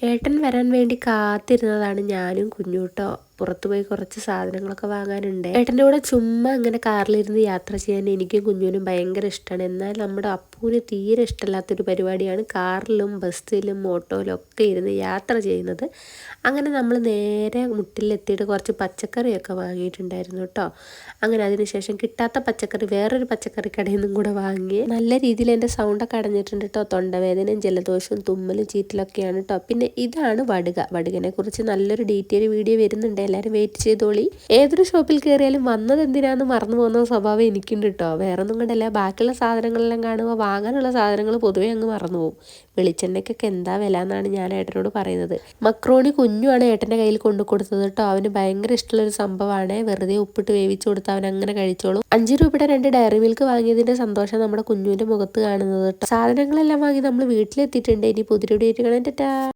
ഏട്ടൻ വരാൻ വേണ്ടി കാത്തിരുന്നതാണ് ഞാനും കുഞ്ഞൂട്ടോ. പുറത്തു പോയി കുറച്ച് സാധനങ്ങളൊക്കെ വാങ്ങാനുണ്ട്. ഏട്ടൻ്റെ കൂടെ ചുമ്മാ ഇങ്ങനെ കാറിലിരുന്ന് യാത്ര ചെയ്യാൻ എനിക്കും കുഞ്ഞൂനും ഭയങ്കര ഇഷ്ടമാണ്. എന്നാൽ നമ്മുടെ അപ്പൂന് തീരെ ഇഷ്ടമല്ലാത്തൊരു പരിപാടിയാണ് കാറിലും ബസ്സിലും ഓട്ടോയിലും ഒക്കെ ഇരുന്ന് യാത്ര ചെയ്യുന്നത്. അങ്ങനെ നമ്മൾ നേരെ മുട്ടിലെത്തിയിട്ട് കുറച്ച് പച്ചക്കറിയൊക്കെ വാങ്ങിയിട്ടുണ്ടായിരുന്നു കേട്ടോ. അങ്ങനെ അതിനുശേഷം കിട്ടാത്ത പച്ചക്കറി വേറൊരു പച്ചക്കറി കടയിൽ നിന്നും കൂടെ വാങ്ങി. നല്ല രീതിയിൽ എൻ്റെ സൗണ്ടൊക്കെ അടഞ്ഞിട്ടുണ്ട് കേട്ടോ. തൊണ്ടവേദനയും ജലദോഷവും തുമ്മലും ചീറ്റലൊക്കെയാണ് കേട്ടോ. പിന്നെ ഇതാണ് വടുകനെ കുറിച്ച് നല്ലൊരു ഡീറ്റെയിൽ വീഡിയോ വരുന്നുണ്ട്, എല്ലാവരും വെയിറ്റ് ചെയ്തോളി. ഏതൊരു ഷോപ്പിൽ കയറിയാലും വന്നത് എന്തിനാന്ന് മറന്നു പോകുന്ന സ്വഭാവം എനിക്കുണ്ട് കേട്ടോ. വേറെ ഒന്നും കണ്ടല്ല, ബാക്കിയുള്ള സാധനങ്ങളെല്ലാം കാണുമ്പോൾ വാങ്ങാനുള്ള സാധനങ്ങൾ പൊതുവേ അങ്ങ് മറന്നു പോകും. വെളിച്ചെണ്ണയ്ക്കൊക്കെ എന്താ വില എന്നാണ് ഞാൻ ഏട്ടനോട് പറയുന്നത്. മക്രോണി കുഞ്ഞുമാണ് ഏട്ടൻ്റെ കയ്യിൽ കൊണ്ടു കൊടുത്തത് കേട്ടോ. അവന് ഭയങ്കര ഇഷ്ടമുള്ളൊരു സംഭവമാണ്. വെറുതെ ഉപ്പിട്ട് വേവിച്ച് കൊടുത്ത് അവൻ അങ്ങനെ കഴിച്ചോളും. 5 രൂപയുടെ 2 ഡയറി മിൽക്ക് വാങ്ങിയതിന്റെ സന്തോഷം നമ്മുടെ കുഞ്ഞുവിന്റെ മുഖത്ത് കാണുന്നത് കേട്ടോ. സാധനങ്ങളെല്ലാം വാങ്ങി നമ്മൾ വീട്ടിലെത്തിയിട്ടുണ്ട്. ഇനി പുതിയ വീഡിയോ ആയിട്ട് കാണാം. ടാറ്റാ.